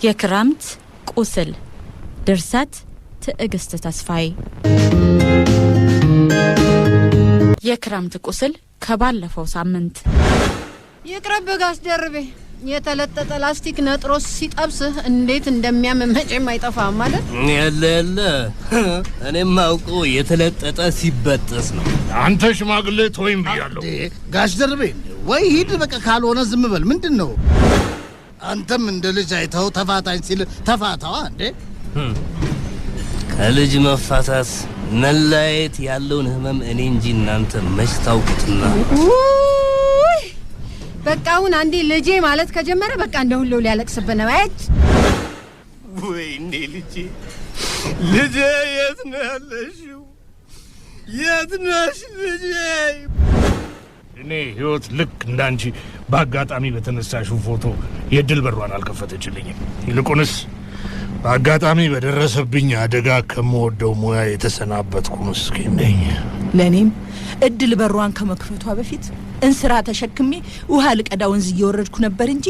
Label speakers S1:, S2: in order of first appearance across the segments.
S1: የክረምት ቁስል ድርሰት ትዕግስት ተስፋዬ። የክረምት ቁስል ከባለፈው ሳምንት።
S2: ይቅርብ ጋስ ደርቤ የተለጠጠ ላስቲክ ነጥሮስ ሲጠብስህ እንዴት እንደሚያመመጭም አይጠፋም ማለት
S3: ያለ እኔም አውቀው የተለጠጠ ሲበጠስ ነው።
S4: አንተ ሽማግሌ ተወይም ብያለሁ።
S5: ጋሽ ደርቤ ወይ ሂድ በቃ፣ ካልሆነ ዝም በል። ምንድነው አንተም እንደ ልጅ አይተው ተፋታኝ ሲል ተፋታዋ እንዴ?
S3: ከልጅ መፋታት መላየት ያለውን ህመም እኔ እንጂ እናንተ መች ታውቁትና።
S2: በቃ አሁን አንዴ ልጄ ማለት ከጀመረ በቃ እንደሁሉ ሊያለቅስብን ነው። አይት
S3: ወይኔ ልጄ የት ነው ያለሽው? የት ነሽ ልጄ?
S4: እኔ ህይወት ልክ እንዳንቺ በአጋጣሚ በተነሳሽው ፎቶ የድል በሯን አልከፈተችልኝም። ይልቁንስ በአጋጣሚ በደረሰብኝ አደጋ ከመወደው ሙያ የተሰናበትኩ ምስኪን ነኝ።
S6: ለኔም እድል በሯን ከመክፈቷ በፊት እንስራ ተሸክሜ ውሃ ልቀዳ ወንዝ እየወረድኩ ነበር እንጂ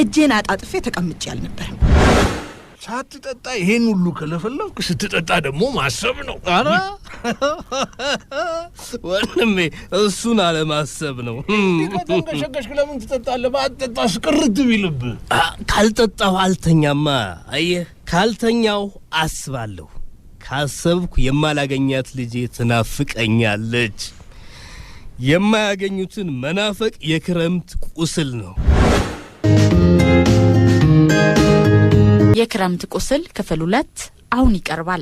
S6: እጄን አጣጥፌ ተቀምጬ አልነበረም።
S4: ሳትጠጣ ይሄን ሁሉ ከለፈለኩ ስትጠጣ ደግሞ ማሰብ ነው።
S3: አራ ወንድሜ እሱን አለማሰብ ነው።
S4: ከተንቀሸቀሽክ ለምን ትጠጣለህ? ባትጠጣ ስቅርት ቢልብህ።
S3: ካልጠጣሁ አልተኛማ። አየህ፣ ካልተኛው አስባለሁ። ካሰብኩ የማላገኛት ልጄ ትናፍቀኛለች። የማያገኙትን መናፈቅ የክረምት ቁስል ነው።
S1: የክረምት ቁስል ክፍል 2 አሁን ይቀርባል።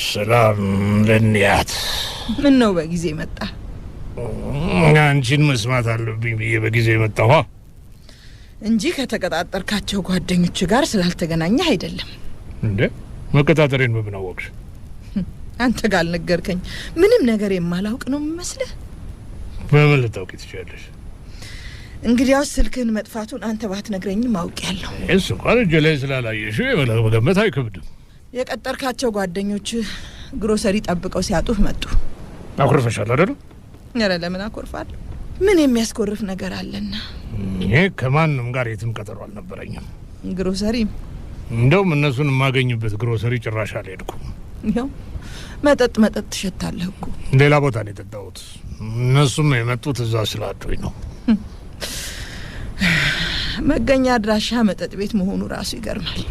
S4: ሰላም ለኒያት።
S6: ምን ነው በጊዜ መጣ?
S4: አንቺን መስማት አለብኝ ብዬ በጊዜ መጣሁ
S6: እንጂ ከተቀጣጠርካቸው ጓደኞች ጋር ስላልተገናኘህ አይደለም።
S4: እንዴ መቀጣጠሬን በምን አወቅሽ?
S6: አንተ ጋር አልነገርከኝ። ምንም ነገር የማላውቅ ነው የሚመስልህ?
S4: በምን ልታውቂ ትችያለሽ?
S6: እንግዲያውስ ስልክህን መጥፋቱን አንተ ባትነግረኝም አውቄያለሁ።
S4: እሱ እንኳን እጄ ላይ ስላላየሽው መገመት አይከብድም።
S6: የቀጠርካቸው ጓደኞች ግሮሰሪ ጠብቀው ሲያጡህ መጡ።
S4: አኩርፈሻል አይደል?
S6: ኧረ ለምን አኮርፋለሁ? ምን የሚያስኮርፍ ነገር አለና?
S4: እኔ ከማንም ጋር የትም ቀጠሮ አልነበረኝም።
S6: ግሮሰሪ
S4: እንደውም እነሱን የማገኝበት ግሮሰሪ ጭራሽ አልሄድኩም።
S6: ያው መጠጥ ትሸታለህ እኮ።
S4: ሌላ ቦታ ነው የጠጣሁት። እነሱም የመጡት እዛ ስላጡኝ ነው።
S6: መገኛ አድራሻ መጠጥ ቤት መሆኑ ራሱ ይገርማል።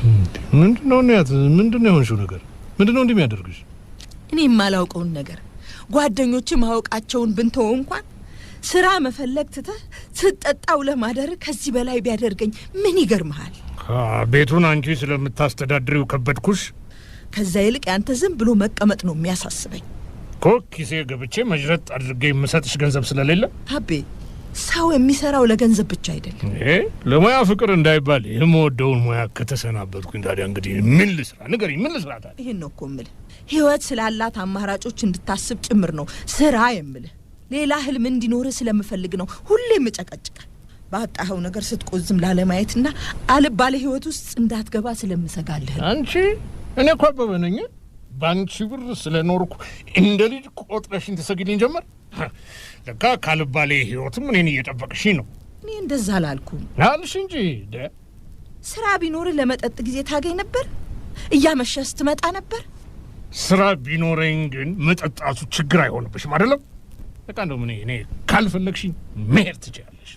S4: ምንድነው ንያት? ምንድነው የሆንሽው ነገር? ምንድነው እንደሚያደርግሽ?
S6: እኔ የማላውቀውን ነገር ጓደኞች ማወቃቸውን ብንተው እንኳን ስራ መፈለግ ትተህ ስትጠጣው ለማደር ከዚህ በላይ ቢያደርገኝ ምን ይገርምሃል?
S4: ቤቱን አንቺ ስለምታስተዳድሪው ከበድኩሽ?
S6: ከዛ ይልቅ ያንተ ዝም ብሎ መቀመጥ ነው የሚያሳስበኝ።
S4: ኪሴ ገብቼ መጅረጥ አድርጌ የምሰጥሽ ገንዘብ ስለሌለ?
S6: አቤ ሰው የሚሰራው ለገንዘብ ብቻ አይደለም።
S4: ለሙያ ፍቅር እንዳይባል የምወደውን ሙያ ከተሰናበትኩኝ ታዲያ እንግዲህ ምን ልስራ? ንገሪኝ፣ ምን ልስራ ታዲያ?
S6: ይሄን ነው እኮ የምልህ። ህይወት ስላላት አማራጮች እንድታስብ ጭምር ነው ስራ የምልህ። ሌላ ህልም እንዲኖርህ ስለምፈልግ ነው ሁሌ የምጨቀጭቀህ። ባጣኸው ነገር ስትቆዝም ላለማየትና አልባለ ህይወት ውስጥ እንዳትገባ ስለምሰጋልህ።
S4: አንቺ እኔ እኮ አበበ ነኝ። ባንቺ ብር ስለኖርኩ እንደ ልጅ ቆጥረሽኝ ትሰግልኝ ጀመር። ለካ ካልባሌ ህይወትም እኔን እየጠበቅሽ ነው።
S6: እኔ እንደዛ አላልኩም
S4: አልሽ እንጂ
S6: ስራ ቢኖርህ ለመጠጥ ጊዜ ታገኝ ነበር፣ እያመሸህ ስትመጣ ነበር።
S4: ስራ ቢኖረኝ ግን መጠጣቱ ችግር አይሆንብሽም አይደለም? በቃ እንደውም እኔ ካልፈለግሽኝ መሄድ ትችያለሽ።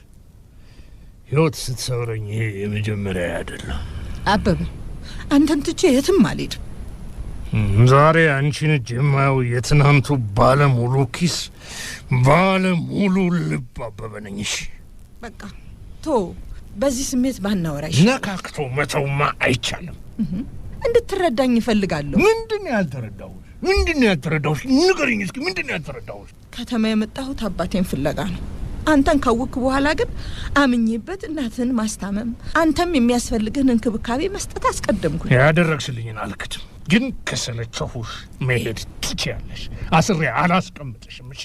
S4: ህይወት ስትሰብረኝ ይሄ የመጀመሪያ አይደለም።
S6: አበበ አንተን ትቼ የትም አልሄድም።
S4: ዛሬ አንቺን እጅ የማየው የትናንቱ ባለሙሉ ኪስ ባለሙሉ ልብ አበበ ነኝ። እሺ
S6: በቃ በዚህ ስሜት ባናወራሽ።
S4: ነካክቶ መተውማ አይቻልም።
S6: እንድትረዳኝ እፈልጋለሁ።
S4: ምንድነው ያልተረዳሁሽ? ንገሪኝ እስኪ፣ ምንድነው ያልተረዳሁሽ?
S6: ከተማ የመጣሁት አባቴን ፍለጋ ነው። አንተን ካወቅኩ በኋላ ግን አምኜበት እናትን ማስታመም፣ አንተም የሚያስፈልግህን እንክብካቤ መስጠት አስቀደምኩኝ።
S4: ያደረግሽልኝን አልክድም፣ ግን ከሰለቸሁሽ መሄድ ትችያለሽ። አስሬ አላስቀምጥሽም። እሺ?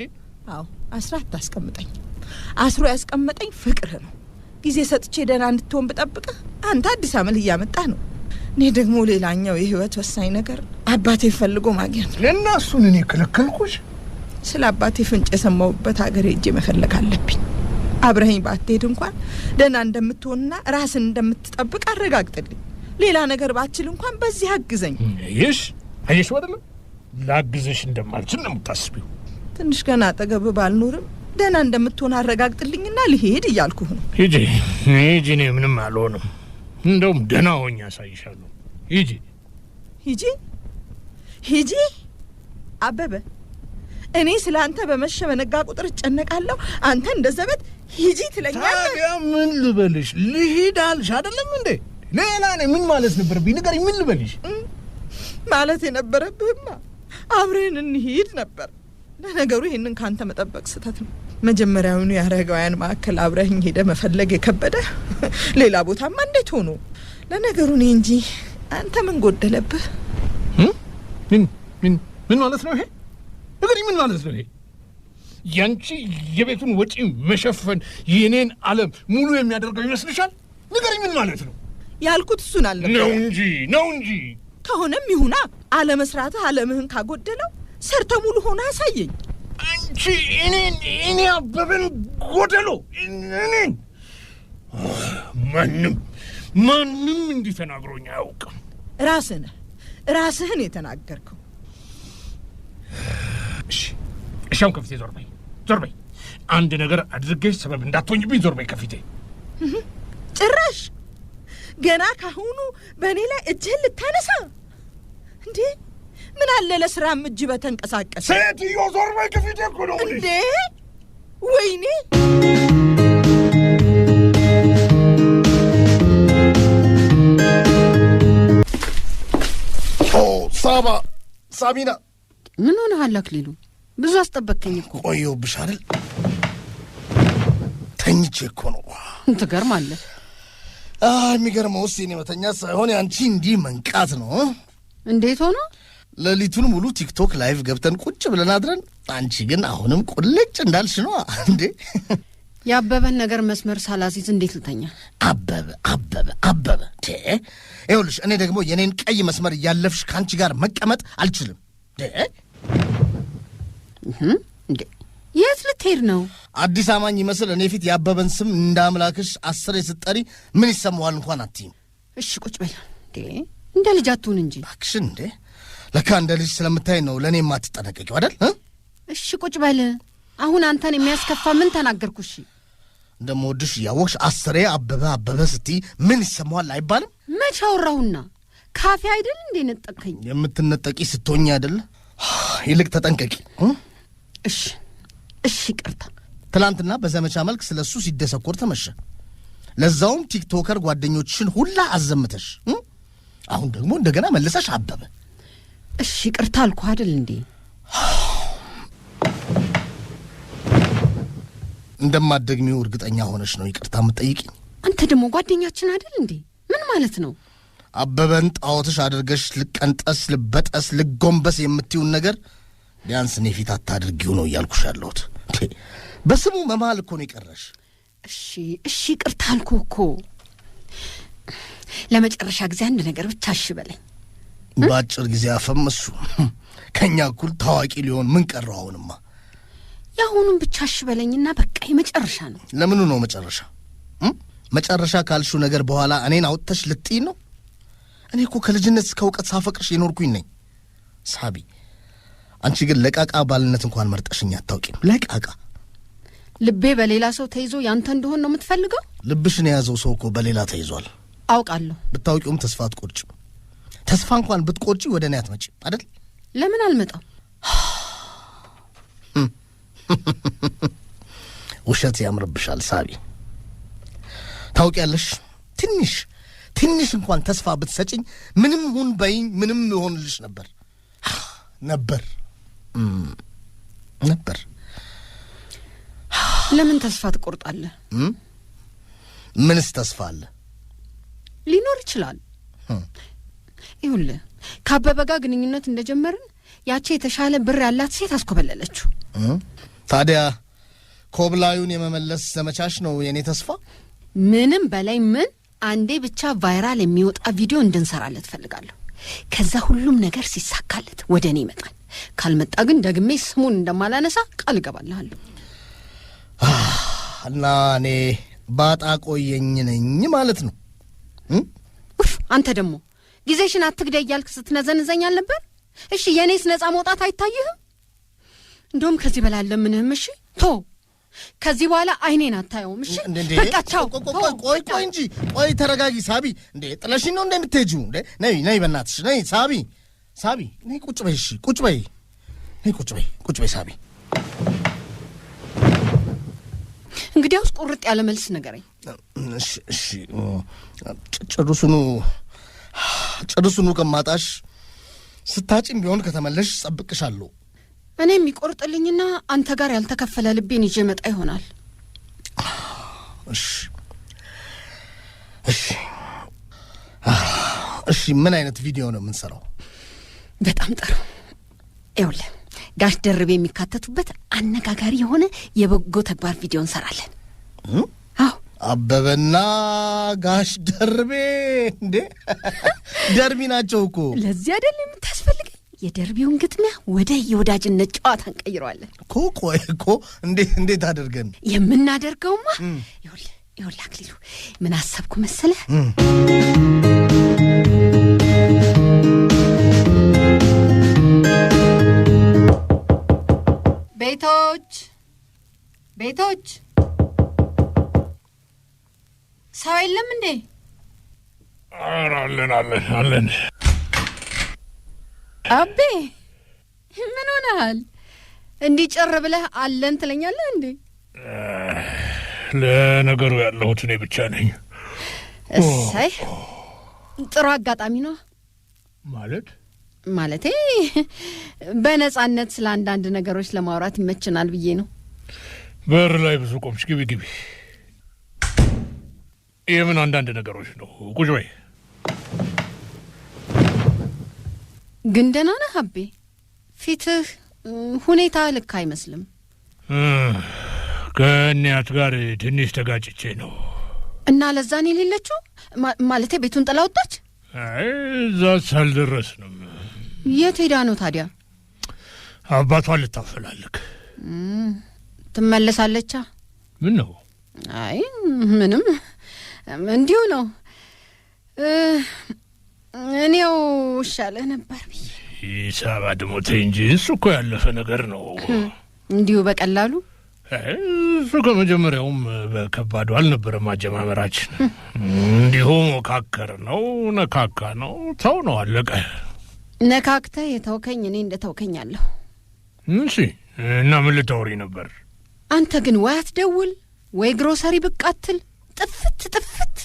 S6: አዎ አስራት ታስቀምጠኝ። አስሮ ያስቀመጠኝ ፍቅር ነው። ጊዜ ሰጥቼ ደህና እንድትሆን ብጠብቅህ አንተ አዲስ አመል እያመጣህ ነው። እኔ ደግሞ ሌላኛው የህይወት ወሳኝ ነገር አባቴ ፈልጎ ማግኘት ነው።
S4: እና እሱን እኔ ከለከልኩሽ?
S6: ስለ አባቴ ፍንጭ የሰማሁበት ሀገር ሄጄ መፈለግ አለብኝ። አብረኸኝ ባትሄድ እንኳን ደህና እንደምትሆንና ራስን እንደምትጠብቅ አረጋግጥልኝ። ሌላ ነገር ባችል እንኳን በዚህ አግዘኝ።
S4: አየሽ አይደለም ላግዝሽ እንደማልችል ነው የምታስቢው።
S6: ትንሽ ገና አጠገብ ባልኖርም ደህና እንደምትሆን አረጋግጥልኝና ልሄድ እያልኩህ ነው።
S4: ሂጂ እኔ ምንም አልሆንም። እንደውም ደህና ሆኜ አሳይሻለሁ። ሂጂ
S6: አበበ፣ እኔ ስለ አንተ በመሸ በነጋ ቁጥር እጨነቃለሁ። አንተ እንደ ዘበት ሂጂ ትለኛለህ።
S4: ታዲያ ምን ልበልሽ? ልሂድ አልሽ አይደለም እንዴ? ሌላ ምን ማለት ነበረብኝ? ንገሪኝ፣ ምን ልበልሽ?
S6: ማለት የነበረብህማ አብረን እንሂድ ነበር። ለነገሩ ይሄንን ካንተ መጠበቅ ስህተት ነው። መጀመሪያውኑ ያረጋውያን ማዕከል አብረህኝ ሄደ መፈለግ የከበደ ሌላ ቦታማ እንዴት ሆኖ? ለነገሩ እኔ እንጂ አንተ ምን ጎደለብህ?
S4: ምን ማለት ነው ይሄ? ንገሪኝ፣ ምን ማለት ነው ይሄ? ያንቺ የቤቱን ወጪ መሸፈን የኔን ዓለም ሙሉ የሚያደርገው ይመስልሻል? ንገሪኝ፣ ምን ማለት ነው?
S6: ያልኩት እሱን አልነበረ
S4: ነው እንጂ
S6: ከሆነም ይሁና። አለመስራትህ ዓለምህን ካጎደለው ሰርተ ሙሉ ሆነ አሳየኝ።
S4: አንቺ እኔ አበበን ጎደሎ እኔን ማንም እንዲህ ተናግሮኝ አያውቅም።
S6: ራስህን የተናገርከው።
S4: እሺ አሁን ከፊቴ ዞር በይ። አንድ ነገር አድርገሽ ሰበብ እንዳትሆኝብኝ ዞር በይ ከፊቴ።
S6: ጭራሽ ገና ካሁኑ በእኔ ላይ እጅህን ልታነሳ እንዴ? ምን አለ ለስራም እጅ በተንቀሳቀሰ።
S4: ሴትዮ ዞር በይ ከፊቴ እኮ ነው
S6: እንዴ! ወይኔ
S5: ሳቢና
S2: ምን ሆነሃል አክሊሉ? ብዙ አስጠበቅከኝ እኮ።
S5: ቆየሁብሽ አይደል? ተኝቼ እኮ ነው።
S2: ትገርማለህ።
S5: የሚገርመውስ የኔ መተኛት ሳይሆን ያንቺ እንዲህ መንቃት ነው።
S2: እንዴት ሆኖ?
S5: ሌሊቱን ሙሉ ቲክቶክ ላይቭ ገብተን ቁጭ ብለን አድረን፣ አንቺ ግን አሁንም ቁልጭ እንዳልሽ ነው እንዴ?
S2: ያበበን ነገር መስመር ሳላሲዝ እንዴት ልተኛ?
S5: አበበ ይኸውልሽ፣ እኔ ደግሞ የኔን ቀይ መስመር እያለፍሽ ካንቺ ጋር መቀመጥ አልችልም።
S2: እንዴ የት ልትሄድ ነው?
S5: አዲስ አማኝ ይመስል እኔ ፊት ያበበን ስም እንዳምላክሽ 10 ስትጠሪ ምን ይሰማዋል እንኳን አትይም።
S2: እሺ ቁጭ በል እንዴ። እንደ ልጅ አትሁን እንጂ
S5: እባክሽን። እንዴ ለካ እንደ ልጅ ስለምታይ ነው ለእኔ የማትጠነቀቂው አይደል?
S2: እሺ ቁጭ በል። አሁን አንተን የሚያስከፋ ምን ተናገርኩ? እሺ
S5: እንደምወድሽ እያወቅሽ 10 አበበ ስትይ ምን ይሰማዋል አይባልም?
S2: መች አወራሁና? ካፌ አይደል እንዴ ነጠቀኝ?
S5: የምትነጠቂ ስትሆኚ አይደል? ይልቅ ተጠንቀቂ።
S2: እሺ ቅርታ።
S5: ትላንትና በዘመቻ መልክ ስለሱ ሲደሰኮር ተመሸ። ለዛውም ቲክቶከር ጓደኞችሽን ሁላ አዘምተሽ፣ አሁን ደግሞ እንደገና መልሰሽ አበበ።
S2: እሺ ቅርታ አልኩ አይደል እንዴ?
S5: እንደማትደግሚው እርግጠኛ ሆነሽ ነው ይቅርታ የምትጠይቂኝ?
S2: አንተ ደግሞ ጓደኛችን አይደል እንዴ? ምን ማለት ነው?
S5: አበበን ጣዖትሽ አድርገሽ ልቀንጠስ፣ ልበጠስ፣ ልጎንበስ የምትይውን ነገር ቢያንስ እኔ ፊት አታድርጊው ነው እያልኩሽ ያለሁት። በስሙ መማል እኮ ነው የቀረሽ።
S2: እሺ ቅርታ አልኩ እኮ። ለመጨረሻ ጊዜ አንድ ነገር ብቻ እሺ በለኝ።
S5: በአጭር ጊዜ አፈመሱ። ከኛ እኩል ታዋቂ ሊሆን ምን ቀረው? አሁንማ
S2: ያሁኑን ብቻ እሺ በለኝና በቃ የመጨረሻ ነው።
S5: ለምኑ ነው መጨረሻ? መጨረሻ ካልሹ ነገር በኋላ እኔን አውጥተሽ ልጥይ ነው? እኔ እኮ ከልጅነት እስከ እውቀት ሳፈቅርሽ የኖርኩኝ ነኝ ሳቢ። አንቺ ግን ለቃቃ ባልነት እንኳን መርጠሽኝ አታውቂም። ለቃቃ።
S2: ልቤ በሌላ ሰው ተይዞ ያንተ እንደሆን ነው የምትፈልገው?
S5: ልብሽን የያዘው ሰው እኮ በሌላ ተይዟል።
S2: አውቃለሁ።
S5: ብታውቂውም ተስፋ አትቆርጭም። ተስፋ እንኳን ብትቆርጪ ወደ እኔ አትመጪም አይደል?
S2: ለምን አልመጣም?
S5: ውሸት ያምርብሻል ሳቢ። ታውቂያለሽ፣ ትንሽ እንኳን ተስፋ ብትሰጪኝ ምንም ሁን በይኝ፣ ምንም ይሆንልሽ ነበር።
S2: ለምን ተስፋ ትቆርጣለህ?
S5: ምንስ ተስፋ አለ?
S2: ሊኖር ይችላል። ይኸውልህ ከአበበ ጋር ግንኙነት እንደጀመርን ያቺ የተሻለ ብር ያላት ሴት አስኮበለለችው።
S5: ታዲያ ኮብላዩን የመመለስ ዘመቻሽ ነው የኔ ተስፋ?
S2: ምንም በላይ ምን አንዴ ብቻ ቫይራል የሚወጣ ቪዲዮ እንድንሰራለት ፈልጋለሁ። ከዛ ሁሉም ነገር ሲሳካለት ወደ እኔ ይመጣል። ካልመጣ ግን ደግሜ ስሙን እንደማላነሳ ቃል እገባልሃለሁ።
S5: እና እኔ ባጣ ቆየኝ ነኝ ማለት ነው።
S2: አንተ ደግሞ ጊዜሽን አትግደይ እያልክ ስትነዘንዘኝ አልነበር? እሺ የኔስ ነፃ መውጣት አይታይህም? እንደውም ከዚህ በላይ ለምንህም። እሺ ቶ ከዚህ በኋላ አይኔን አታየውም። እሺ በቃ ቻው።
S5: ቆይ እንጂ ቆይ ተረጋጊ ሳቢ። እንዴ ጥለሽኝ ነው እንደምትሄጂው? እንዴ ነይ በእናትሽ ነይ ሳቢ ነይ ቁጭ በይ። እሺ ቁጭ በይ ነይ ቁጭ በይ ሳቢ።
S2: እንግዲያውስ ቁርጥ ያለ መልስ ንገረኝ።
S5: እሺ ጭርሱኑ ከማጣሽ ስታጪም ቢሆን ከተመለሽ ጠብቅሻለሁ።
S2: እኔ የሚቆርጥልኝና አንተ ጋር ያልተከፈለ ልቤን ይዤ መጣ ይሆናል።
S5: እሺ ምን አይነት ቪዲዮ ነው የምንሰራው? በጣም
S2: ጥሩ። ይኸውልህ ጋሽ ደርቤ የሚካተቱበት አነጋጋሪ የሆነ የበጎ ተግባር ቪዲዮ እንሰራለን። አዎ
S5: አበበና ጋሽ ደርቤ እንዴ ደርቢ ናቸው እኮ።
S2: ለዚህ አይደል የምታስፈልገኝ? የደርቢውን ግጥሚያ ወደ የወዳጅነት ጨዋታ እንቀይረዋለን
S5: እኮ። ቆይ እኮ እንዴት አድርገን
S2: የምናደርገውማ? ይኸውልህ አክሊሉ ምን አሰብኩ መሰለህ? ቤቶች ሰው የለም እንዴ?
S4: ኧረ አለን።
S2: አቤ ምን ሆነሃል? እንዲህ ጭር ብለህ አለን ትለኛለህ እንዴ?
S4: ለነገሩ ያለሁት እኔ ብቻ ነኝ።
S2: እሰይ ጥሩ አጋጣሚ ነው። ማለቴ በነጻነት ስለ አንዳንድ ነገሮች ለማውራት ይመችናል ብዬ ነው።
S4: በር ላይ ብዙ ቆምሽ። ግቢ። የምን አንዳንድ ነገሮች ነው? ቁጭ በይ።
S2: ግን ደህና ነህ አቤ? ፊትህ ሁኔታ ልክ አይመስልም።
S4: ከእኒያት ጋር ትንሽ ተጋጭቼ ነው።
S2: እና ለዛ ነው የሌለችው? ማለቴ ቤቱን ጥላ ወጣች?
S4: እዛስ አልደረስንም።
S2: የት ሄዳ ነው ታዲያ?
S4: አባቷን ልታፈላልግ።
S2: ትመለሳለቻ?
S4: ምን ነው?
S2: አይ ምንም፣ እንዲሁ ነው። እኔው ሻለህ ነበር ብዬ።
S4: ሂሳብ አድሞቴ እንጂ እሱ እኮ ያለፈ ነገር ነው።
S2: እንዲሁ በቀላሉ
S4: እሱ ከመጀመሪያውም በከባዱ አልነበረም አጀማመራችን። እንዲሁ ሞካከር ነው፣ ነካካ ነው፣ ተው ነው፣ አለቀ።
S2: ነካክተህ የተውከኝ እኔ እንደተውከኛለሁ።
S4: እሺ እና ምን ልታወሪ ነበር?
S2: አንተ ግን ወይ አትደውል ወይ ግሮሰሪ ብቅ አትል፣ ጥፍት።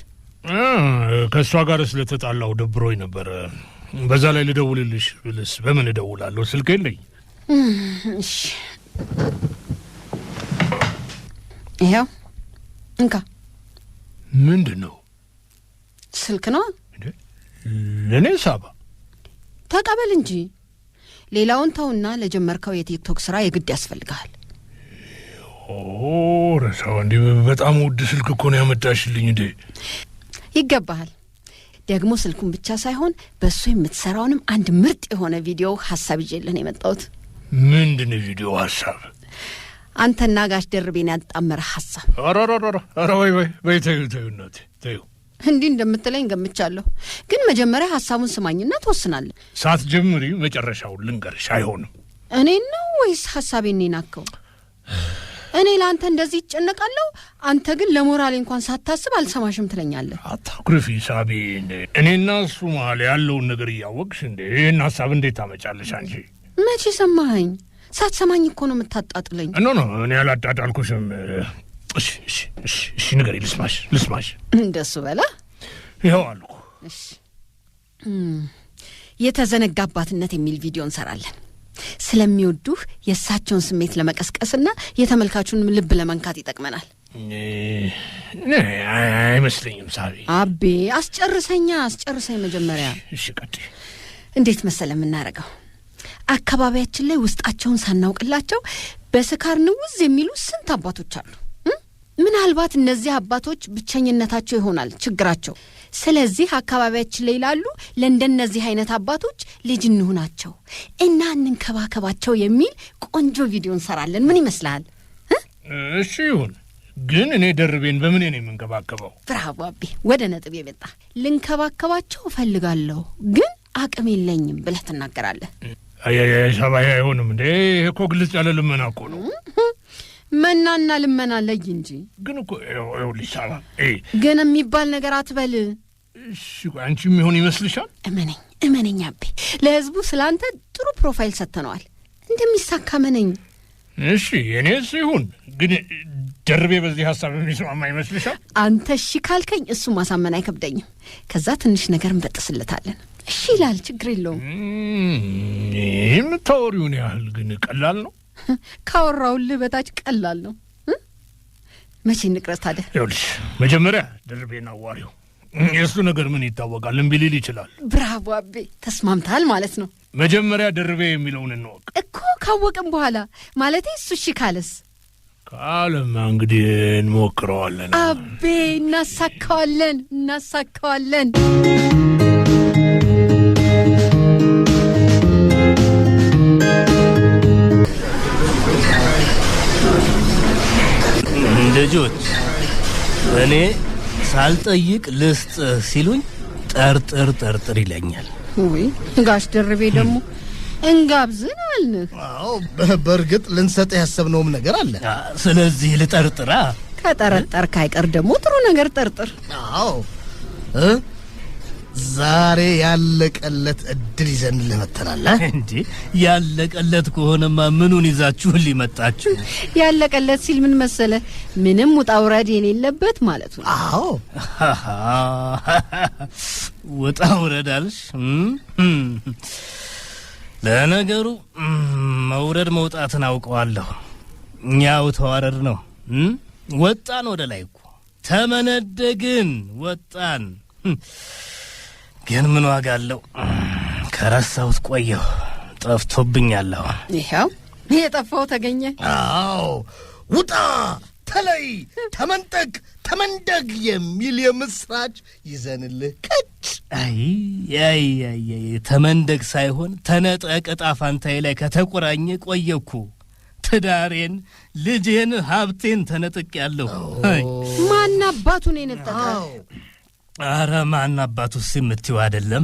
S4: ከእሷ ጋር ስለተጣላሁ ደብሮኝ ነበር። በዛ ላይ ልደውልልሽ ብልስ በምን እደውላለሁ? ስልክ የለኝ።
S2: እሺ ይኸው እንካ።
S4: ምንድን ነው?
S2: ስልክ ነው።
S4: ለእኔ ሳባ
S2: ተቀበል እንጂ ሌላውን ተውና ለጀመርከው የቲክቶክ ስራ የግድ ያስፈልግሃል።
S4: ረሳው። እንዲህ በጣም ውድ ስልክ እኮ ነው ያመጣሽልኝ። እንዴ
S2: ይገባሃል። ደግሞ ስልኩን ብቻ ሳይሆን በእሱ የምትሰራውንም አንድ ምርጥ የሆነ ቪዲዮ ሀሳብ ይዤልህ የመጣሁት።
S4: ምንድን ቪዲዮ ሀሳብ?
S2: አንተና ጋሽ ደርቤን ያጣመረ ሀሳብ።
S4: ኧረ ወይ ተይው እናቴ ተይው።
S2: እንዲህ እንደምትለኝ ገምቻለሁ። ግን መጀመሪያ ሀሳቡን ስማኝና ትወስናለህ።
S4: ሳትጀምሪ መጨረሻውን ልንገርሽ። አይሆንም።
S2: እኔን ነው ወይስ ሀሳቤን ናከው? እኔ ለአንተ እንደዚህ ይጨነቃለሁ፣ አንተ ግን ለሞራሌ እንኳን ሳታስብ አልሰማሽም ትለኛለህ።
S4: አታኩርፊ ሳቢ። እኔና እሱ መሀል ያለውን ነገር እያወቅሽ እንዴ ይህን ሀሳብ እንዴት ታመጫለሽ አንቺ?
S2: መቼ ሰማኸኝ? ሳትሰማኝ እኮ ነው የምታጣጥለኝ።
S4: ኖ እኔ አላጣጣልኩሽም። እሺ ንገሪ፣ ልስማሽ።
S2: እንደሱ በላ።
S4: ይኸው አልኩ።
S2: እሺ የተዘነጋባትነት የሚል ቪዲዮ እንሰራለን። ስለሚወዱህ የእሳቸውን ስሜት ለመቀስቀስና የተመልካቹንም ልብ ለመንካት ይጠቅመናል።
S4: አይመስለኝም ሳቢ።
S2: አቤ አስጨርሰኝ መጀመሪያ።
S4: እሺ ቀጥይ።
S2: እንዴት መሰለ የምናረገው? አካባቢያችን ላይ ውስጣቸውን ሳናውቅላቸው በስካር ንውዝ የሚሉ ስንት አባቶች አሉ። ምናልባት ምናልባት እነዚህ አባቶች ብቸኝነታቸው ይሆናል ችግራቸው። ስለዚህ አካባቢያችን ላይ ላሉ ለእንደነዚህ አይነት አባቶች ልጅ እንሁናቸው እና እንንከባከባቸው የሚል ቆንጆ ቪዲዮ እንሰራለን። ምን ይመስላል?
S4: እሺ ይሁን። ግን እኔ ደርቤን በምን ነው የምንከባከበው?
S2: ብራቮ አቤ፣ ወደ ነጥብ የመጣ ልንከባከባቸው እፈልጋለሁ ግን አቅም የለኝም ብለህ ትናገራለህ።
S4: ሰባይ አይሆንም እንዴ? እኮ ግልጽ ያለ ልመና እኮ ነው።
S2: መናና ልመና ለይ እንጂ።
S4: ግን እኮ ይኸውልሽ ሳባ፣
S2: ግን የሚባል ነገር አትበል።
S4: እሺ አንቺ የሚሆን ይመስልሻል?
S2: እመነኝ አቤ፣ ለህዝቡ ስላንተ ጥሩ ፕሮፋይል ሰጥተነዋል። እንደሚሳካ መነኝ።
S4: እሺ የኔስ ይሁን። ግን ደርቤ በዚህ ሀሳብ የሚስማማ ይመስልሻል?
S2: አንተ እሺ ካልከኝ እሱ ማሳመን አይከብደኝም። ከዛ ትንሽ ነገር እንበጥስለታለን። እሺ ይላል፣ ችግር የለውም።
S4: የምታወሪውን ያህል ግን ቀላል ነው?
S2: ካወራውልህ በታች ቀላል ነው። መቼ እንቅረስ ታዲያ?
S4: ይኸውልሽ መጀመሪያ ደርቤን አዋሪው። የእሱ ነገር ምን ይታወቃል? እምቢ ሊል ይችላል።
S2: ብራቮ አቤ፣ ተስማምታል ማለት ነው።
S4: መጀመሪያ ደርቤ የሚለውን እንወቅ
S2: እኮ። ካወቅም በኋላ ማለቴ እሱ እሺ ካለስ?
S4: ካለማ እንግዲህ እንሞክረዋለን።
S2: አቤ እናሳካዋለን።
S3: ልጆች እኔ ሳልጠይቅ ልስጥ ሲሉኝ ጠርጥር ይለኛል።
S2: ወይ ጋሽ ደርቤ ደግሞ እንጋብዝን አልንህ።
S5: አዎ በእርግጥ ልንሰጥ ያሰብነውም ነገር አለ።
S3: ስለዚህ ልጠርጥራ።
S2: ከጠረጠርክ አይቀር ደግሞ ጥሩ ነገር ጠርጥር።
S5: አዎ ዛሬ ያለቀለት እድል ይዘንልህ መተናል።
S3: እንዴ ያለቀለት ከሆነማ ምኑን ይዛችሁ ሊመጣችሁ?
S2: ያለቀለት ሲል ምን መሰለ፣ ምንም ውጣ ውረድ የሌለበት ማለት ነው።
S5: አዎ
S3: ውጣ ውረድ አልሽ? ለነገሩ መውረድ መውጣትን አውቀዋለሁ። እኛው ተዋረድ ነው። ወጣን ወደ ላይ እኮ ተመነደግን፣ ወጣን። ግን ምን ዋጋ አለው? ከረሳሁት ቆየሁ፣ ጠፍቶብኛል። አሁን
S2: ይኸው የጠፋው ተገኘ።
S5: አዎ ውጣ፣ ተለይ፣ ተመንደግ የሚል የምስራች ይዘንልህ ቀጭ።
S3: አይ ተመንደግ ሳይሆን ተነጠቅ ዕጣ ፋንታዬ ላይ ከተቆራኘ ቆየኩ። ትዳሬን፣ ልጄን፣ ሀብቴን ተነጥቅ ያለሁ።
S2: ማን አባቱን የነጠቀው?
S3: አረ ማን አባቱስ የምትይው አይደለም።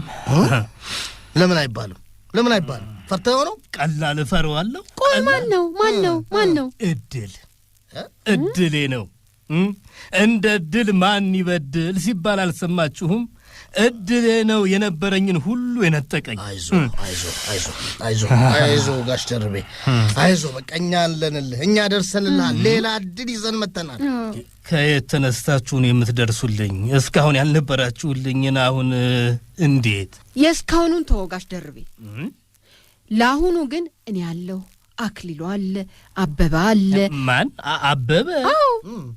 S5: ለምን አይባልም? ፈርተው ነው?
S3: ቀላል እፈረዋለሁ።
S2: ቆይ ማን ነው?
S3: እድሌ ነው። እንደ እድል ማን ይበድል ሲባል አልሰማችሁም? እድሌ ነው የነበረኝን ሁሉ የነጠቀኝ።
S5: አይዞ ጋሽ ደርቤ አይዞ፣ በቃ እኛ አለንልህ፣ እኛ ደርሰንልሃል። ሌላ እድል ይዘን መተናል።
S3: ከየት ተነስታችሁን የምትደርሱልኝ? እስካሁን ያልነበራችሁልኝን አሁን እንዴት?
S2: የእስካሁኑን ተወው ጋሽ ደርቤ። ለአሁኑ ግን እኔ ያለሁ፣ አክሊሉ አለ፣ አበበ አለ።
S3: ማን አበበ?
S2: አዎ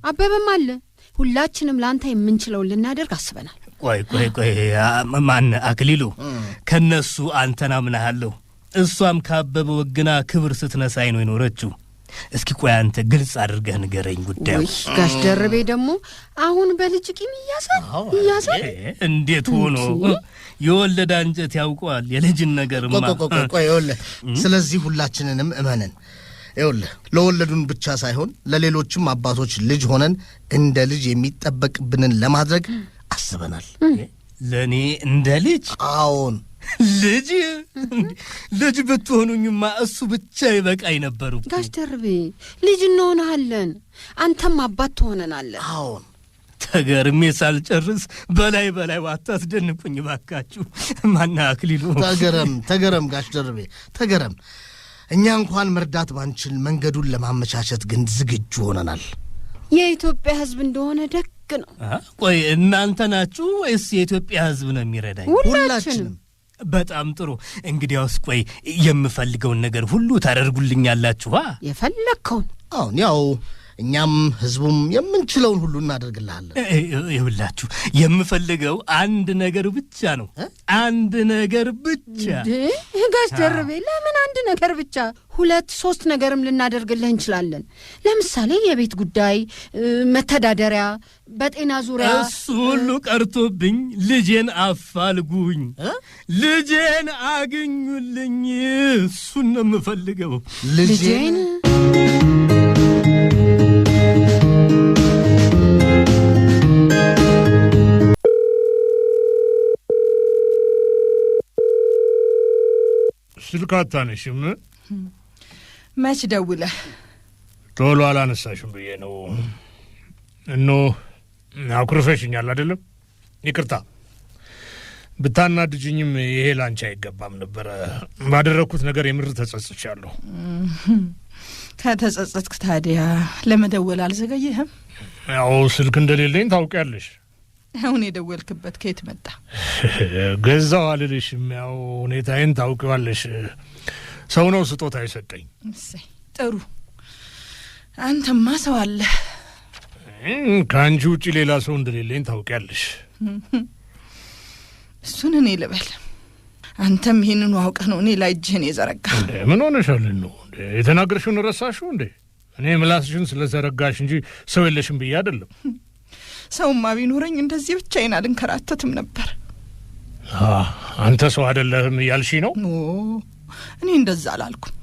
S2: አበበም አለ። ሁላችንም ለአንተ የምንችለውን ልናደርግ አስበናል።
S3: ቆይ ማን አክሊሉ? ከነሱ አንተን አምናለሁ። እሷም ካበበ ወግና ክብር ስትነሳይ ነው የኖረችው። እስኪ ቆይ አንተ ግልጽ አድርገህ ንገረኝ ጉዳዩ።
S2: ጋሽ ደርቤ ደግሞ አሁን በልጅ ቂም እያሳል
S3: እንዴት ሆኖ? የወለደ አንጀት ያውቀዋል የልጅን ነገርማ።
S5: ቆይ ስለዚህ ሁላችንንም እመነን። ይኸውልህ ለወለዱን ብቻ ሳይሆን ለሌሎችም አባቶች ልጅ ሆነን እንደ ልጅ የሚጠበቅብንን ለማድረግ አስበናል።
S3: ለእኔ እንደ ልጅ?
S5: አዎን
S3: ልጅ ብትሆኑኝማ እሱ ብቻ ይበቃኝ ነበሩ።
S2: ጋሽ ደርቤ ልጅ እንሆናለን፣ አንተም አባት ትሆነናለህ።
S5: አዎን
S3: ተገርሜ ሳልጨርስ በላይ ዋታስደንቁኝ ባካችሁ። ማና አክሊሉ?
S5: ተገረም ጋሽ ደርቤ ተገረም። እኛ እንኳን መርዳት ባንችል መንገዱን ለማመቻቸት ግን ዝግጁ ሆነናል።
S2: የኢትዮጵያ ሕዝብ እንደሆነ ደግ ነው።
S3: ቆይ እናንተ ናችሁ ወይስ የኢትዮጵያ ሕዝብ ነው የሚረዳኝ?
S2: ሁላችንም።
S3: በጣም ጥሩ። እንግዲያውስ ቆይ የምፈልገውን ነገር ሁሉ ታደርጉልኛላችሁ?
S2: የፈለግከውን።
S5: አሁን ያው እኛም ህዝቡም የምንችለውን ሁሉ እናደርግልሃለን።
S3: ይኸውላችሁ የምፈልገው አንድ ነገር ብቻ ነው። አንድ ነገር ብቻ።
S2: ጋሽ ደርቤ ለምን አንድ ነገር ብቻ? 2-3 ነገርም ልናደርግልህ እንችላለን። ለምሳሌ የቤት ጉዳይ፣ መተዳደሪያ፣ በጤና ዙሪያ።
S3: እሱ ሁሉ ቀርቶብኝ ልጄን አፋልጉኝ፣ ልጄን አግኙልኝ። እሱን ነው የምፈልገው።
S2: ልጄን
S4: ስልክ አታነሽም?
S6: መች ደውለህ?
S4: ቶሎ አላነሳሽም ብዬ ነው። አኩርፈሽኛል አይደለም? ይቅርታ። ብታናድጅኝም ይሄ ላንቺ አይገባም ነበረ። ባደረኩት ነገር የምር ተጸጽቻለሁ።
S6: ከተጸጸትክ ታዲያ ለመደወል አልዘገየህም?
S4: ያው ስልክ እንደሌለኝ ታውቂያለሽ።
S6: አሁን የደወልክበት ከየት መጣ?
S4: ገዛው አልልሽም። ያው ሁኔታዬን ታውቂዋለሽ። ሰው ነው ስጦታ የሰጠኝ።
S6: እሰይ ጥሩ። አንተማ ሰው አለ።
S4: ከአንቺ ውጪ ሌላ ሰው እንደሌለኝ ታውቂያለሽ።
S6: እሱን እኔ ልበል? አንተም ይህንኑ አውቀህ ነው እኔ ላይ እጅህን የዘረጋ።
S4: ምን ሆነሻልን ነው? የተናገርሽውን ረሳሽው እንዴ? እኔ ምላስሽን ስለዘረጋሽ እንጂ ሰው የለሽም ብዬ አይደለም።
S6: ሰውማ ቢኖረኝ እንደዚህ ብቻዬን አልንከራተትም ነበር።
S4: አንተ ሰው አይደለህም እያልሽ ነው?
S6: እኔ እንደዛ አላልኩም።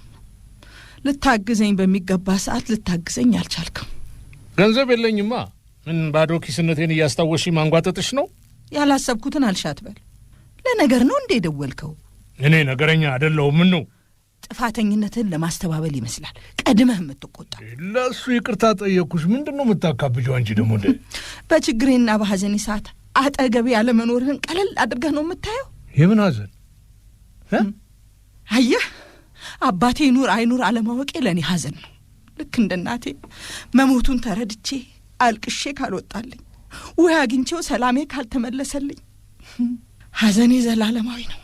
S6: ልታግዘኝ በሚገባ ሰዓት ልታግዘኝ አልቻልክም።
S4: ገንዘብ የለኝማ። ምን ባዶ ኪስነቴን እያስታወሽ ማንጓጠጥሽ ነው?
S6: ያላሰብኩትን አልሻት በል። ለነገር ነው እንዴ ደወልከው?
S4: እኔ ነገረኛ አይደለሁም። ምን ነው?
S6: ጥፋተኝነትን ለማስተባበል ይመስላል ቀድመህ የምትቆጣ።
S4: ለሱ ይቅርታ ጠየቅኩሽ። ምንድነው የምታካብጂው አንቺ ደግሞ?
S6: በችግሬና በሐዘኔ ሰዓት አጠገቤ ያለመኖርህን ቀለል አድርገህ ነው የምታየው።
S4: የምን ሐዘን?
S6: አየህ፣ አባቴ ይኑር አይኑር አለማወቄ ለእኔ ሐዘን ነው። ልክ እንደ እናቴ መሞቱን ተረድቼ አልቅሼ ካልወጣልኝ ወይ አግኝቼው ሰላሜ ካልተመለሰልኝ ሐዘኔ ዘላለማዊ ነው።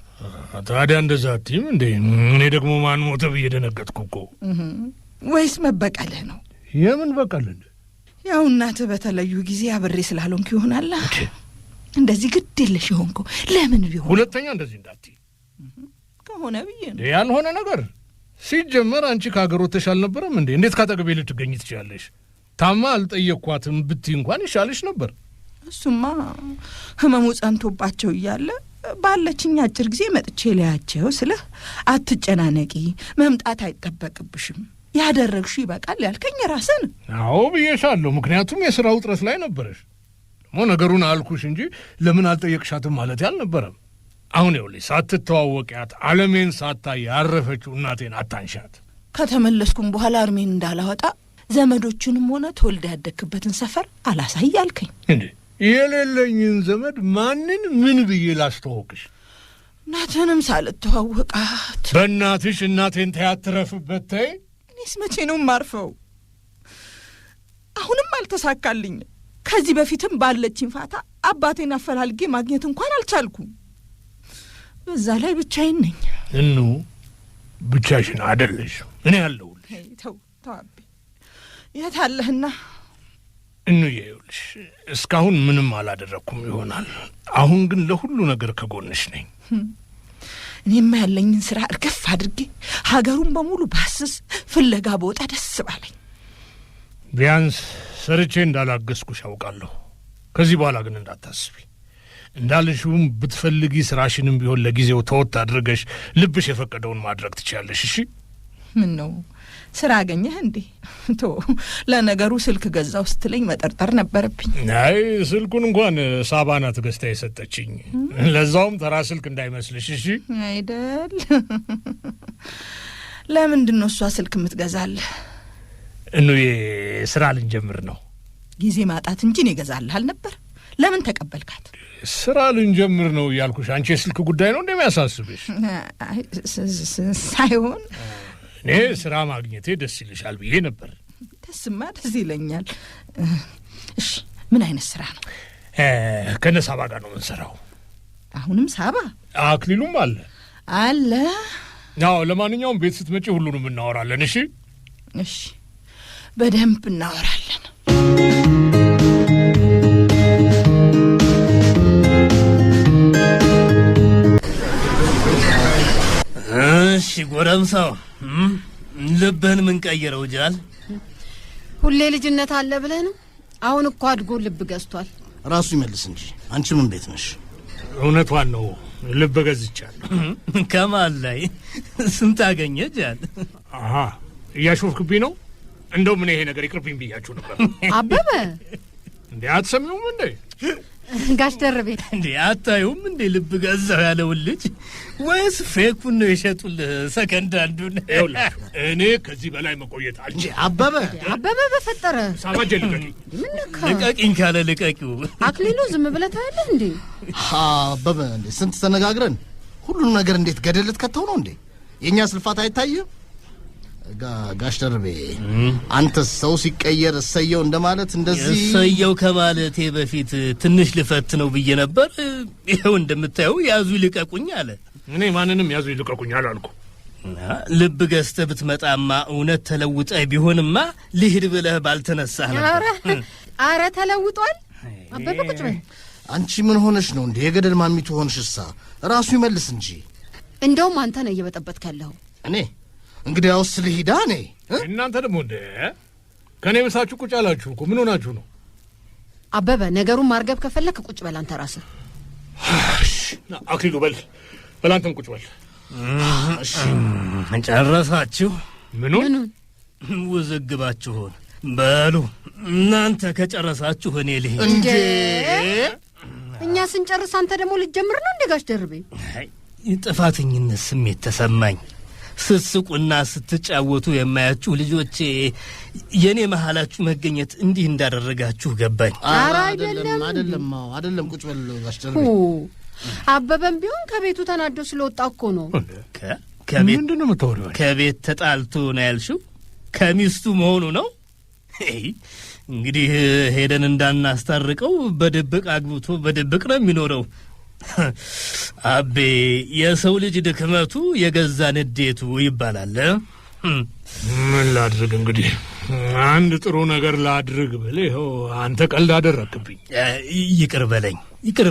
S4: ታዲያ እንደዛ አትይም እንዴ? እኔ ደግሞ ማን ሞተ ብዬ ደነገጥኩ እኮ።
S6: ወይስ መበቀልህ ነው?
S4: የምን በቀል?
S6: ያው እናትህ በተለዩ ጊዜ አብሬ ስላልሆንክ ይሆናል እንደዚህ ግድ የለሽ የሆንከው። ለምን ቢሆን
S4: ሁለተኛ እንደዚህ እንዳትይ
S6: ከሆነ ብዬ ነው።
S4: ያልሆነ ነገር ሲጀመር አንቺ ከሀገር ወጥተሽ አልነበረም እንዴ? እንዴት ካጠገቤ ልትገኝ ትችያለሽ? ታማ አልጠየቅኳትም ብትይ እንኳን ይሻልሽ ነበር።
S6: እሱማ ህመሙ ጸንቶባቸው እያለ ባለችኝ አጭር ጊዜ መጥቼ ሊያቸው ስለህ አትጨናነቂ፣ መምጣት አይጠበቅብሽም፣ ያደረግሽው ይበቃል ያልከኝ ራስን።
S4: አዎ ብዬሻለሁ። ምክንያቱም የሥራ ውጥረት ላይ ነበረሽ። ደግሞ ነገሩን አልኩሽ እንጂ ለምን አልጠየቅሻትም ማለት ያልነበረም። አሁን ይኸውልሽ ሳትተዋወቂያት ዓለሜን ሳታይ ያረፈችው እናቴን አታንሻት።
S6: ከተመለስኩም በኋላ እርሜን እንዳላወጣ ዘመዶቹንም ሆነ ተወልደ ያደግክበትን ሰፈር አላሳይ አልከኝ።
S4: እንዴ የሌለኝን ዘመድ ማንን ምን ብዬ ላስተዋውቅሽ?
S6: እናትህንም ሳልተዋወቃት።
S4: በእናትሽ እናቴን ተያትረፍበት ተይ።
S6: እኔስ መቼ ነው ማርፈው? አሁንም አልተሳካልኝም። ከዚህ በፊትም ባለችኝ ፋታ አባቴን አፈላልጌ ማግኘት እንኳን አልቻልኩም። በዛ ላይ ብቻዬን ነኝ።
S4: ብቻሽን አይደለሽ፣ እኔ አለሁልሽ።
S6: ተው አቤ፣ የት አለህና?
S4: ይኸውልሽ እስካሁን ምንም አላደረኩም ይሆናል። አሁን ግን ለሁሉ ነገር ከጎንሽ ነኝ።
S6: እኔማ ያለኝን ስራ እርግፍ አድርጌ ሀገሩን በሙሉ ባስስ ፍለጋ በወጣ ደስ ባለኝ።
S4: ቢያንስ ሰርቼ እንዳላገዝኩሽ አውቃለሁ። ከዚህ በኋላ ግን እንዳታስቢ። እንዳልሽውም ብትፈልጊ ስራሽንም ቢሆን ለጊዜው ተወት አድርገሽ ልብሽ የፈቀደውን ማድረግ ትችያለሽ። እሺ?
S6: ምን ነው ስራ አገኘህ እንዴ? ለነገሩ ስልክ ገዛው ስትለኝ መጠርጠር ነበረብኝ።
S4: አይ ስልኩን እንኳን ሳባናት ገዝታ የሰጠችኝ፣ ለዛውም ተራ ስልክ እንዳይመስልሽ። እሺ?
S6: አይደል? ለምንድን ነው እሷ ስልክ የምትገዛልህ?
S4: ስራ ልንጀምር ነው።
S6: ጊዜ ማጣት እንጂ እኔ እገዛልህ አልነበር? ለምን ተቀበልካት?
S4: ስራ ልንጀምር ነው እያልኩሽ አንቺ የስልክ ጉዳይ ነው እንደሚያሳስብሽ?
S6: ሳይሆን
S4: እኔ ስራ ማግኘቴ ደስ ይልሻል ብዬ ነበር።
S6: ደስማ ደስ ይለኛል። እሺ ምን አይነት ስራ ነው?
S4: ከነ ሳባ ጋር ነው የምንሰራው።
S6: አሁንም ሳባ?
S4: አክሊሉም አለ።
S6: አዎ፣ ለማንኛውም
S4: ቤት ስትመጪ ሁሉንም እናወራለን። እሺ?
S6: እሺ። በደንብ እናወራለን።
S3: እሺ ጎረምሳው፣ ልብህን ምን ቀየረው ጃል?
S2: ሁሌ ልጅነት አለ ብለህ ነው? አሁን እኮ አድጎ ልብ ገዝቷል።
S5: ራሱ ይመልስ እንጂ አንቺ ምን ቤት ነሽ?
S4: እውነቷን ነው፣ ልብ ገዝቻለሁ።
S3: ከማን ላይ ስንት አገኘ ጃል?
S4: አሃ እያሾፍክብኝ ነው? እንደው ምን ይሄ ነገር ይቅርብኝ ብያችሁ ነበር።
S2: አበበ
S4: እንዴ አትሰሚውም እንዴ?
S2: ጋሽ ደርቤ
S3: እንዴ አታዩም እንዴ ልብ ገዛው ያለውን ልጅ? ወይስ ፌኩን ነው የሸጡልህ? ሰከንድ አንዱን
S4: ይኸውላችሁ እኔ ከዚህ በላይ መቆየት አልችልም።
S2: አበበ በፈጠረ
S4: ሳባጀ ልቀቂኝ።
S2: ምን ነካ?
S3: ልቀቂኝ ካለ ልቀቂው።
S2: አክሊሉ ዝም ብለህ ታያለህ እንዴ?
S5: አበበ እንዴ ስንት ተነጋግረን ሁሉም ነገር እንዴት ገደልት ከተው ነው እንዴ? የኛ ስልፋት አይታየም? ጋሽ ደርቤ አንተ ሰው ሲቀየር እሰየው እንደማለት እንደዚህ
S3: እሰየው ከማለቴ በፊት ትንሽ ልፈት ነው ብዬ ነበር። ይኸው እንደምታየው ያዙ ልቀቁኝ አለ።
S4: እኔ ማንንም ያዙ ልቀቁኝ አላልኩ።
S3: ልብ ገዝተህ ብትመጣማ እውነት ተለውጠህ ቢሆንማ ልሂድ ብለህ ባልተነሳህ ነበር።
S2: አረ ተለውጧል። አበበ ቁጭ በል።
S5: አንቺ ምን ሆነሽ ነው እንዴ? የገደል ማሚቱ ሆንሽሳ? ራሱ ይመልስ እንጂ።
S2: እንደውም አንተ ነህ እየበጠበጥክ ያለኸው።
S5: እኔ እንግዲህ ያውስ ልሂዳ እኔ
S4: እናንተ ደግሞ እንደ ከኔ ብሳችሁ ቁጭ አላችሁ እኮ። ምን ሆናችሁ ነው?
S2: አበበ ነገሩን ማርገብ ከፈለክ ቁጭ በል አንተ ራስህ።
S4: አክሊሉ በል አንተም ቁጭ በል።
S3: ጨረሳችሁ?
S4: ምኑን?
S3: ውዝግባችሁን በሉ እናንተ ከጨረሳችሁ እኔ ልሂድ።
S2: እንዴ እኛ ስንጨርስ አንተ ደግሞ ልትጀምር ነው እንዴ? ጋሽ ደርቤ
S3: ጥፋተኝነት ስሜት ተሰማኝ። ስትስቁና ስትጫወቱ የማያችሁ ልጆቼ የኔ መሃላችሁ መገኘት እንዲህ እንዳደረጋችሁ ገባኝ።
S5: አይደለም ቁጭ በል ጋሽ ደርቤ።
S2: አበበም ቢሆን ከቤቱ ተናዶ ስለወጣ እኮ ነው።
S4: ምንድን ነው የምታወሪው?
S3: ከቤት ተጣልቶ ነው ያልሽው? ከሚስቱ መሆኑ ነው? እንግዲህ ሄደን እንዳናስታርቀው በድብቅ አግብቶ በድብቅ ነው የሚኖረው። አቤ የሰው ልጅ ድክመቱ የገዛ ንዴቱ ይባላል።
S4: ምን ላድርግ እንግዲህ፣ አንድ ጥሩ ነገር ላድርግ ብል ይኸው አንተ ቀልድ አደረክብኝ።
S3: ይቅር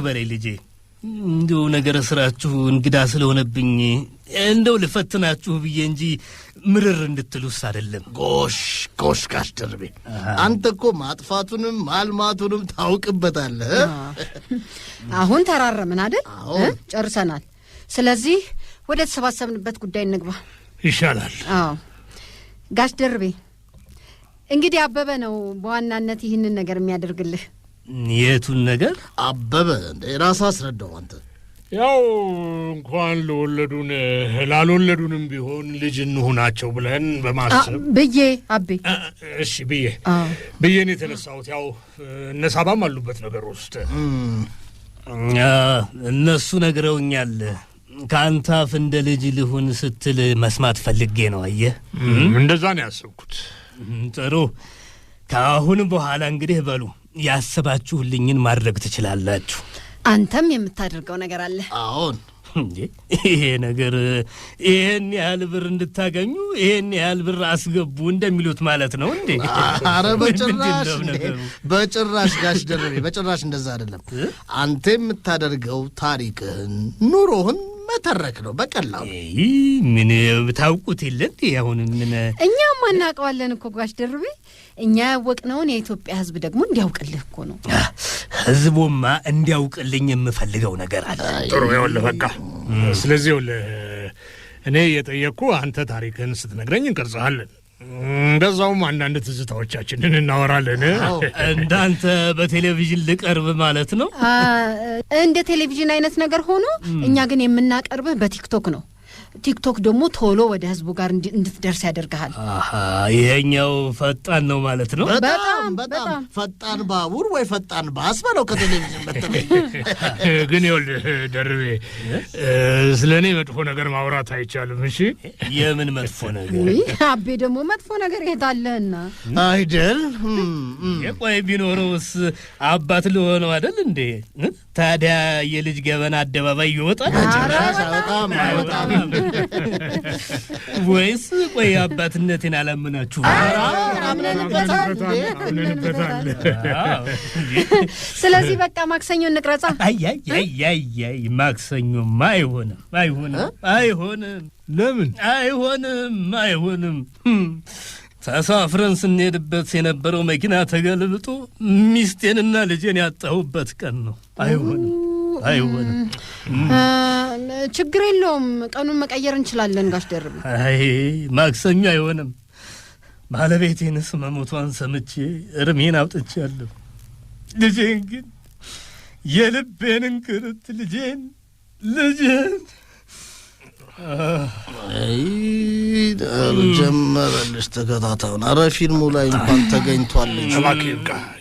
S3: በለኝ ልጄ። እንደው ነገረ ስራችሁ እንግዳ ስለሆነብኝ እንደው ልፈትናችሁ ብዬ እንጂ ምርር እንድትሉስ አይደለም።
S5: ጎሽ ጋሽ ደርቤ አንተ እኮ ማጥፋቱንም ማልማቱንም ታውቅበታለህ።
S2: አሁን ተራረምን አይደል? ጨርሰናል። ስለዚህ ወደ ተሰባሰብንበት ጉዳይ እንግባ
S4: ይሻላል።
S2: አዎ ጋሽ ደርቤ እንግዲህ አበበ ነው በዋናነት ይህንን ነገር የሚያደርግልህ።
S3: የቱን ነገር?
S5: አበበ ራስህ አስረዳው አንተ።
S4: ያው እንኳን ለወለዱን ላልወለዱንም ቢሆን ልጅ እንሁናቸው ብለን በማሰብ
S2: ብዬ አቤ
S4: እሺ ብዬን የተነሳሁት ያው እነሳባም አሉበት ነገር ውስጥ
S3: እነሱ ነግረውኛል። ከአንተ አፍ እንደ ልጅ ልሁን ስትል መስማት ፈልጌ ነው። አየህ
S4: እንደዛ ነው ያሰብኩት።
S3: ጥሩ። ከአሁን በኋላ እንግዲህ በሉ ያሰባችሁልኝን ማድረግ ትችላላችሁ።
S2: አንተም የምታደርገው ነገር አለ።
S5: አዎን።
S3: እንዴ ይሄ ነገር ይሄን ያህል ብር እንድታገኙ ይሄን ያህል ብር አስገቡ እንደሚሉት ማለት ነው እንዴ?
S5: አረ በጭራሽ ጋሽ ደርቤ በጭራሽ እንደዛ አይደለም። አንተ የምታደርገው ታሪክህን ኑሮህን መተረክ ነው በቀላሉ።
S3: ምን ታውቁት የለ እንዴ? አሁን ምን
S2: እኛም አናውቀዋለን እኮ ጋሽ ደርቤ። እኛ ያወቅነውን የኢትዮጵያ ሕዝብ ደግሞ እንዲያውቅልህ እኮ ነው።
S3: ሕዝቡማ እንዲያውቅልኝ የምፈልገው ነገር አለ።
S4: ጥሩ ይኸውልህ በቃ ስለዚህ ይኸውልህ እኔ የጠየቅኩ አንተ ታሪክህን ስትነግረኝ እንቀርጽሃለን። እንደዛውም አንዳንድ ትዝታዎቻችንን እናወራለን።
S3: እንዳንተ በቴሌቪዥን ልቀርብ ማለት ነው?
S2: እንደ ቴሌቪዥን አይነት ነገር ሆኖ እኛ ግን የምናቀርብህ በቲክቶክ ነው። ቲክቶክ ደግሞ ቶሎ ወደ ህዝቡ ጋር እንድትደርስ ያደርግሃል።
S3: ይሄኛው ፈጣን ነው ማለት ነው?
S5: በጣም ፈጣን ባቡር ወይ ፈጣን ባስ በለው ከቴሌቪዥን በተለይ።
S4: ግን ይኸውልህ ደርቤ ስለ እኔ መጥፎ ነገር ማውራት አይቻልም። እሺ?
S3: የምን መጥፎ ነገር?
S2: አቤ ደግሞ መጥፎ ነገር የታለህና
S5: አይደል?
S3: የቆይ ቢኖረውስ አባት ለሆነው አይደል እንዴ? ታዲያ የልጅ ገበና አደባባይ ይወጣል?
S5: አይወጣም።
S3: ወይስ ቆይ አባትነቴን አላመናችሁ?
S2: አምነንበታል።
S3: አዎ።
S2: ስለዚህ በቃ ማክሰኞ እንቅረጻ።
S3: አይ ማክሰኞማ አይሆንም።
S4: ለምን
S3: አይሆንም? ተሳፍረን ስንሄድበት የነበረው መኪና ተገልብጦ ሚስቴንና ልጄን ያጣሁበት ቀን ነው። አይሆንም።
S2: ችግር የለውም፣ ቀኑን መቀየር እንችላለን ጋሽ ደርብ።
S3: አይ ማክሰኞ አይሆንም። ባለቤቴንስ መሞቷን ሰምቼ እርሜን አውጥቻለሁ። ልጄን ግን የልቤን እንክርት ልጄን
S5: ጀመረልሽ ተከታታዩን። ኧረ ፊልሙ ላይ እንኳን ተገኝቷል።
S4: እባክህ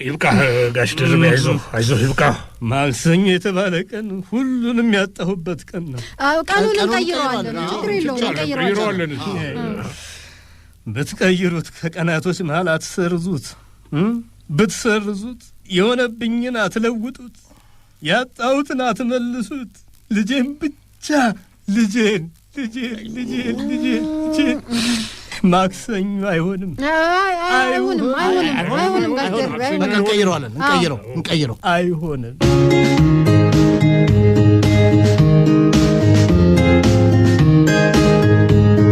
S4: ይብቃ ጋሽ ድርብ፣ አይዞህ ይብቃ።
S3: ማክሰኞ የተባለ ቀን ሁሉንም ያጣሁበት ቀን ነው።
S2: ቀኑን እንቀይረዋለን፣ ችግር የለውም እንቀይረዋለን።
S3: ብትቀይሩት ከቀናቶች መሀል አትሰርዙት፣ ብትሰርዙት የሆነብኝን አትለውጡት፣ ያጣሁትን አትመልሱት። ልጄን ብቻ ልጄን ማክሰኞ አይሆንም።
S2: ጋሽ ደርብ
S5: እንቀይረው።
S3: አይሆንም።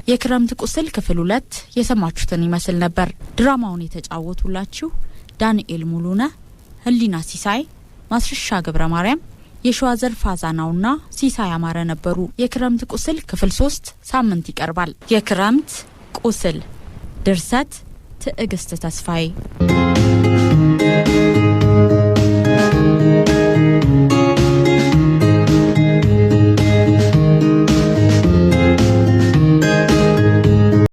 S1: የክረምት ቁስል ክፍል 2 የሰማችሁትን ይመስል ነበር። ድራማውን የተጫወቱላችሁ ዳንኤል ሙሉነህ፣ ህሊና ሲሳይ፣ ማስረሻ ገብረ ማርያም፣ የሸዋዘር ፋዛናውና ሲሳይ አማረ ነበሩ። የክረምት ቁስል ክፍል 3 ሳምንት ይቀርባል። የክረምት ቁስል ድርሰት ትዕግስት ተስፋዬ